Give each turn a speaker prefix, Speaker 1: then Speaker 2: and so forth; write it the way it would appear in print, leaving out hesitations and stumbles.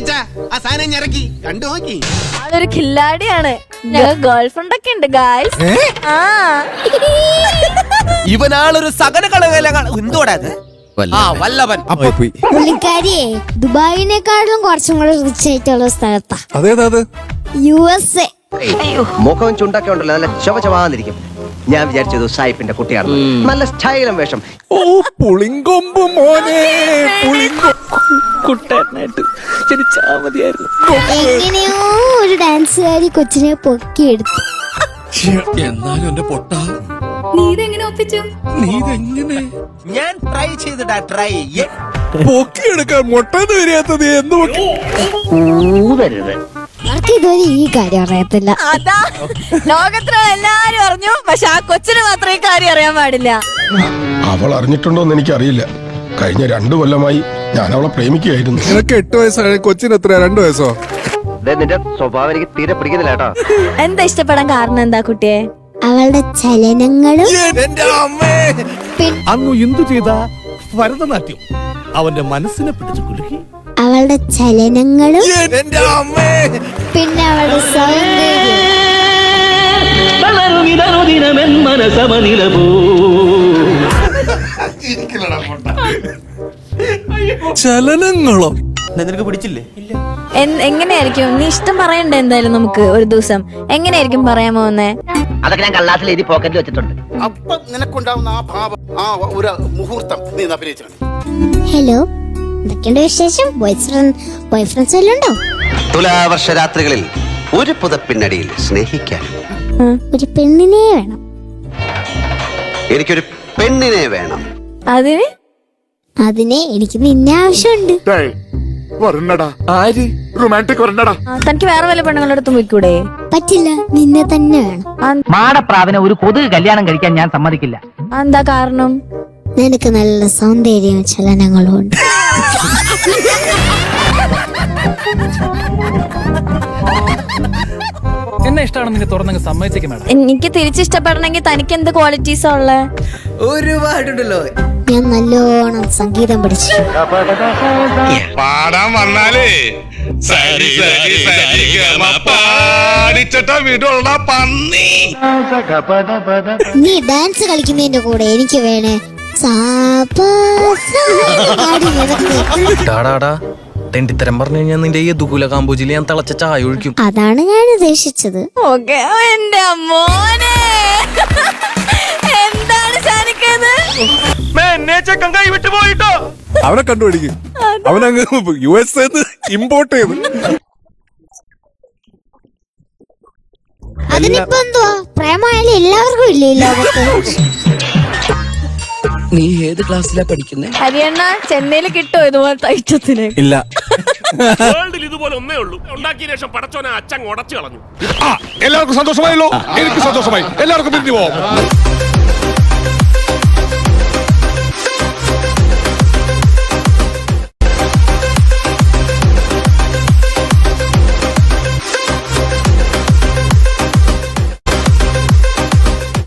Speaker 1: അച്ഛാ ആ സാധനം ഇറക്കി കണ്ടു നോക്കി.
Speaker 2: അതൊരു കില്ലാടിയാണ്. ഗേൾ ഫ്രണ്ട് ഒക്കെ ഉണ്ട് ഗായ്സ്. ആ
Speaker 3: ഇവനാളൊരു സകല കളകല എന്തോടാ അത്? വല്ലഭൻ.
Speaker 4: പുള്ളിക്കാരിയെ ദുബായിനേക്കാളും കുറച്ചും കൂടെ റിച്ച് ആയിട്ടുള്ള സ്ഥലത്താ.
Speaker 5: അതേതാ?
Speaker 4: USA.
Speaker 6: മുഖം ചുണ്ടൊക്കെ ഉണ്ടല്ലോ, നല്ല ചുവചവാന്നിരിക്കും. ഞാൻ വിചാരിച്ചത് സായിപ്പിന്റെ കുട്ടിയാണ്. നല്ല സ്റ്റൈലും വേഷം.
Speaker 5: ഓ പുളിങ്കൊമ്പ് മോനെ,
Speaker 3: കുട്ടനായിട്ട് ജനിച്ചാ മതിയായിരുന്നു.
Speaker 4: എങ്ങനെയോ ഒരു ഡാൻസുകാരി കൊച്ചിനെ പൊക്കിയെടുത്തു.
Speaker 5: എന്നാലും എന്റെ പൊട്ട,
Speaker 2: നീ ഇതെങ്ങനെ ഒപ്പിച്ചു?
Speaker 5: നീതെങ്ങനെ
Speaker 3: ഞാൻ ട്രൈ ചെയ്തിട്ടാ ട്രൈ.
Speaker 5: പൊക്കിയെടുക്കാൻ മുട്ടന്ന് വരികത്തത് എന്ന് പൊക്കി.
Speaker 4: അവർക്ക് ഇതുവരെ ഈ കാര്യം അറിയത്തില്ല.
Speaker 2: അതാ ലോകത്തിലുള്ള എല്ലാരും അറിഞ്ഞു, പക്ഷെ ആ കൊച്ചിന് മാത്രം ഈ കാര്യം അറിയാൻ പാടില്ല.
Speaker 7: അവൾ അറിഞ്ഞിട്ടുണ്ടോന്ന് എനിക്കറിയില്ല. കഴിഞ്ഞ 2 കൊല്ലമായി ഞാൻ അവളെ പ്രേമിക്കുകയായിരുന്നു.
Speaker 5: നിനക്ക് 8 വയസ്സായ കൊച്ചിന് എത്ര? 2 വയസ്സോ?
Speaker 6: നിന്റെ സ്വഭാവം എനിക്ക് തീരെ പിടിക്കുന്നില്ല കേട്ടോ.
Speaker 2: എന്താ ഇഷ്ടപ്പെടാൻ കാരണം എന്താ കുട്ടിയെ?
Speaker 4: അവളുടെ ചലനങ്ങളും
Speaker 5: എന്റെ അമ്മേ.
Speaker 8: അങ്ങു എന്തു ചെയ്ത ഭരതനാട്യം അവന്റെ മനസ്സിനെ പിടിച്ചു കുലുക്കി.
Speaker 4: അവളുടെ ചലനങ്ങളും
Speaker 5: എന്റെ അമ്മേ.
Speaker 4: പിന്നെ അവളുടെ സൗന്ദര്യം.
Speaker 5: ചലനങ്ങളോ?
Speaker 3: നിനക്ക് പിടിച്ചില്ലേ?
Speaker 2: എങ്ങനെയായിരിക്കും നീ ഇഷ്ടം പറയണ്ടേ? എന്തായാലും നമുക്ക് ഒരു ദിവസം എങ്ങനെയായിരിക്കും പറയാൻ പോകുന്നേ?
Speaker 6: അതൊക്കെ ഞാൻ കള്ളാസിൽ എഴുതി പോക്കറ്റിൽ വെച്ചിട്ടുണ്ട്.
Speaker 1: അപ്പൊ നിനക്കുണ്ടാവുന്ന ആ ഭാവം, ആ ഒരു മുഹൂർത്തം നീ അഭിനയിച്ചു.
Speaker 4: ഹലോ, എന്തൊക്കെയുണ്ട് വിശേഷം? ബോയ് ഫ്രണ്ട്സ് വല്ലതും ഉണ്ടോ?
Speaker 6: തുലാവർഷ രാത്രികളിൽ ഒരു പുതപ്പിന്നടിയിൽ സ്നേഹിക്കാൻ
Speaker 4: ഒരു പെണ്ണിനെ വേണം.
Speaker 6: എനിക്കൊരു പെണ്ണിനെ വേണം.
Speaker 4: അതിനെ എനിക്ക് നിന്നെ ആവശ്യമുണ്ട്.
Speaker 2: തനിക്ക് വേറെ വല്ല പെണ്ണുങ്ങളുടെ അടുത്ത് പോയിക്കൂടെ?
Speaker 4: പറ്റില്ല, നിന്നെ തന്നെ വേണം.
Speaker 9: മാടപ്രാവിനെ ഒരു കൊതുക് കല്യാണം കഴിക്കാൻ ഞാൻ സമ്മതിക്കില്ല.
Speaker 2: എന്താ കാരണം?
Speaker 4: നിനക്ക് നല്ല സൗന്ദര്യവും ചലനങ്ങളും ഉണ്ട്.
Speaker 8: എന്നെ ഇഷ്ടമാണെന്ന് നിങ്ങൾ തുറന്നങ്ങ് സമ്മതിച്ചേക്ക് മാഡം.
Speaker 2: എനിക്ക് തിരിച്ചിഷ്ടപ്പെടണമെങ്കിൽ തനിക്ക് എന്ത് ക്വാളിറ്റീസാ ഉള്ളേ?
Speaker 3: ഒരുപാടുണ്ടല്ലോ.
Speaker 4: ഞാൻ നല്ലോണം സംഗീതം പഠിച്ചു.
Speaker 7: പാടാൻ വന്നാലേ പന്നി.
Speaker 4: നീ ഡാൻസ് കളിക്കുന്നതിന്റെ കൂടെ എനിക്ക് വേണേ
Speaker 3: തെണ്ടിത്തരം പറഞ്ഞു കഴിഞ്ഞാൽ നിന്റെ ഈ ദുകുല കാമ്പോജിൽ ഞാൻ തിളച്ച ചായ ഒഴിക്കും.
Speaker 4: അതാണ് ഞാൻ ഉദ്ദേശിച്ചത്.
Speaker 2: ഓക്കെ. എന്റെ മോനെ എന്താണ് ശാനിക്കത്?
Speaker 3: കൈവിട്ട് പോയിട്ടോ.
Speaker 5: അവനെ കണ്ടുപിടിക്കും. അവനങ്ങ് USA ഇമ്പോർട്ട് ചെയ്ത്.
Speaker 4: അതിനിപ്പോ എന്തുവാ? പ്രേമായാലും എല്ലാവർക്കും ഇല്ലേ ഈ ലോകത്ത്?
Speaker 3: നീ ഏത് ക്ലാസ്സിലാ പഠിക്കുന്നേ?
Speaker 2: ഹരിയണ്ണ ചെന്നൈയിൽ കിട്ടുമോ ഇതുപോലത്തെ ഐറ്റത്തിന്?
Speaker 5: ഇല്ല.
Speaker 8: വേൾഡിൽ ഇതുപോലെ ഒന്നേ ഉള്ളൂ. ഉണ്ടാക്കിയ ശേഷം പടച്ചോനെ അച്ഛൻ ഉടച്ചു കളഞ്ഞു.
Speaker 7: എല്ലാവർക്കും സന്തോഷമായല്ലോ. എനിക്ക് സന്തോഷമായി. എല്ലാവർക്കും പിരിഞ്ഞു പോവാം.